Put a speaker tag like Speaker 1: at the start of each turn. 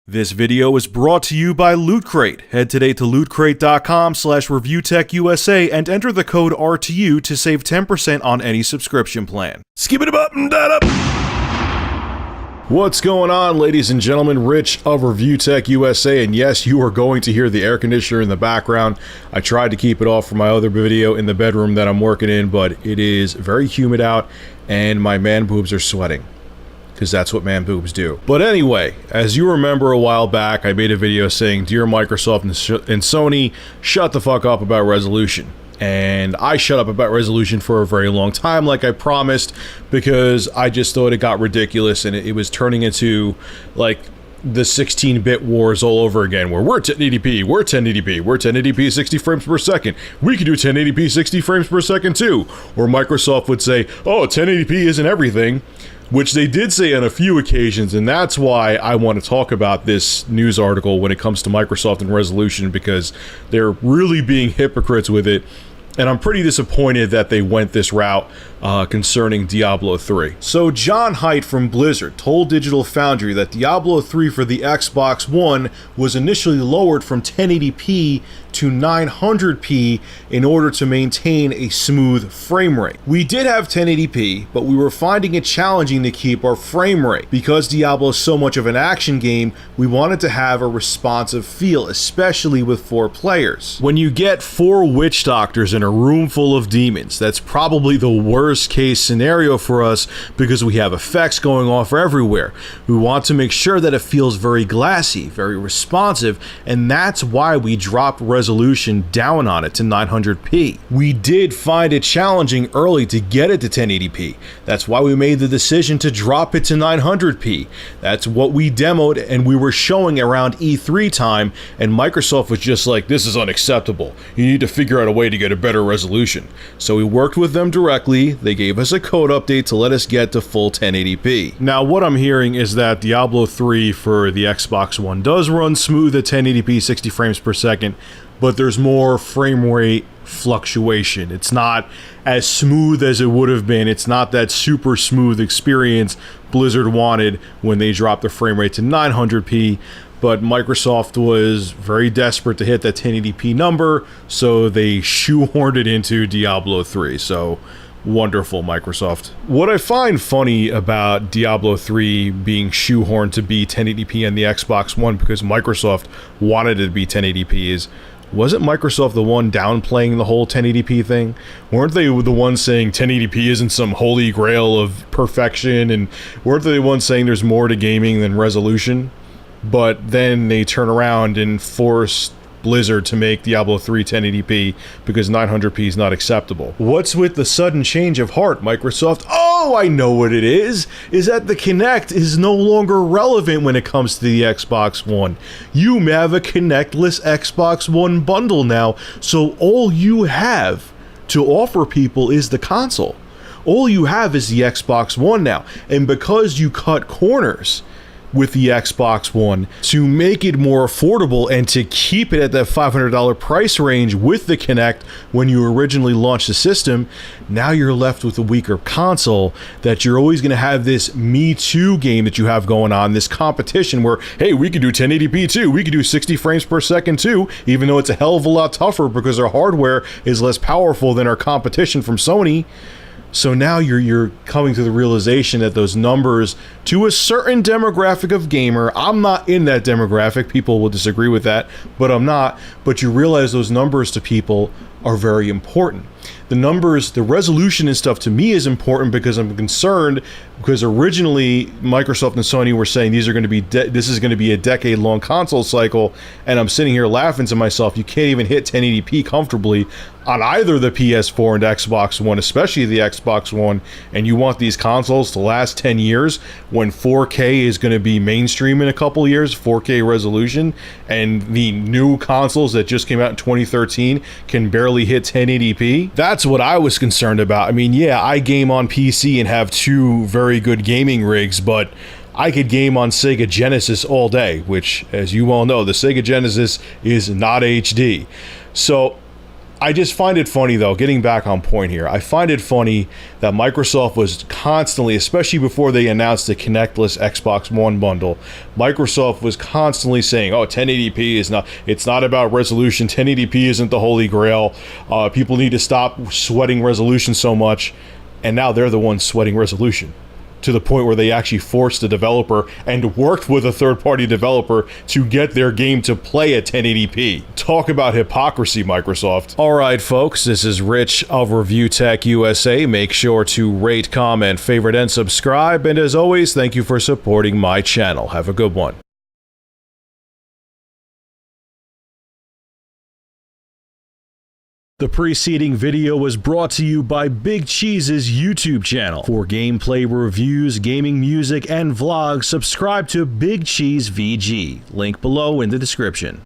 Speaker 1: This video is brought to you by Loot Crate. Head today to lootcrate.com/reviewtechusa and enter the code RTU to save 10% on any subscription plan. Skip it up and that up. What's going on, ladies and gentlemen? Rich of Review Tech USA, and yes, you are going to hear the air conditioner in the background. I tried to keep it off for my other video in the bedroom that I'm working in, but it is very humid out and my man boobs are sweating. Because that's what man boobs do. But anyway, as you remember a while back, I made a video saying, dear Microsoft and Sony, shut the fuck up about resolution. And I shut up about resolution for a very long time, like I promised, because I just thought it got ridiculous and it was turning into, like, the 16-bit wars all over again, where we're 1080p, we're 1080p, we're 1080p 60 frames per second. We can do 1080p 60 frames per second too. Or Microsoft would say, oh, 1080p isn't everything. Which they did say on a few occasions, and that's why I want to talk about this news article when it comes to Microsoft and resolution, because they're really being hypocrites with it, and I'm pretty disappointed that they went this route concerning Diablo 3. So John Haidt from Blizzard told Digital Foundry that Diablo 3 for the Xbox One was initially lowered from 1080p to 900p in order to maintain a smooth frame rate. We did have 1080p, but we were finding it challenging to keep our frame rate. Because Diablo is so much of an action game, we wanted to have a responsive feel, especially with 4 players. When you get 4 witch doctors in a room full of demons, that's probably the worst case scenario for us because we have effects going off everywhere. We want to make sure that it feels very glassy, very responsive, and that's why we dropped resolution down on it to 900p. We did find it challenging early to get it to 1080p. That's why we made the decision to drop it to 900p. That's what we demoed and we were showing around E3 time, and Microsoft was just like, this is unacceptable. You need to figure out a way to get a better resolution. So we worked with them directly. They gave us a code update to let us get to full 1080p. Now, what I'm hearing is that Diablo 3 for the Xbox One does run smooth at 1080p 60 frames per second, but there's more frame rate fluctuation. It's not as smooth as it would have been. It's not that super smooth experience Blizzard wanted when they dropped the frame rate to 900p, but Microsoft was very desperate to hit that 1080p number, so they shoehorned it into Diablo 3. So wonderful, Microsoft. What I find funny about Diablo 3 being shoehorned to be 1080p on the Xbox One because Microsoft wanted it to be 1080p is, wasn't Microsoft the one downplaying the whole 1080p thing? Weren't they the ones saying 1080p isn't some holy grail of perfection, and weren't they the ones saying there's more to gaming than resolution? But then they turn around and force Blizzard to make Diablo 3 1080p because 900p is not acceptable. What's with the sudden change of heart, Microsoft? Oh, I know what it is that the Kinect is no longer relevant when it comes to the Xbox One. You have a Kinect-less Xbox One bundle now, so all you have to offer people is the console. All you have is the Xbox One now, and because you cut corners with the Xbox One to make it more affordable and to keep it at that $500 price range with the Kinect when you originally launched the system, now you're left with a weaker console that you're always going to have this Me Too game that you have going on, this competition where, hey, we can do 1080p too, we can do 60 frames per second too, even though it's a hell of a lot tougher because our hardware is less powerful than our competition from Sony. So now you're coming to the realization that those numbers to a certain demographic of gamer, I'm not in that demographic, people will disagree with that, but I'm not, but you realize those numbers to people are very important. The numbers, the resolution and stuff to me is important because I'm concerned, because originally Microsoft and Sony were saying these are going to be this is going to be a decade-long console cycle, and I'm sitting here laughing to myself, you can't even hit 1080p comfortably on either the PS4 and Xbox One, especially the Xbox One, and you want these consoles to last 10 years when 4K is going to be mainstream in a couple years, 4K resolution, and the new consoles that just came out in 2013 can barely hit 1080p. That's what I was concerned about. I mean, yeah, I game on PC and have 2 very good gaming rigs, but I could game on Sega Genesis all day, which, as you all know, the Sega Genesis is not HD. So I just find it funny, though, getting back on point here, I find it funny that Microsoft was constantly, especially before they announced the Kinectless Xbox One bundle, Microsoft was constantly saying, oh, 1080p is not, it's not about resolution, 1080p isn't the holy grail, people need to stop sweating resolution so much, and now they're the ones sweating resolution, to the point where they actually forced the developer and worked with a third-party developer to get their game to play at 1080p. Talk about hypocrisy, Microsoft. Alright folks, this is Rich of Review Tech USA. Make sure to rate, comment, favorite, and subscribe, and as always, thank you for supporting my channel. Have a good one. The preceding video was brought to you by Big Cheese's YouTube channel. For gameplay reviews, gaming music, and vlogs, subscribe to Big Cheese VG. Link below in the description.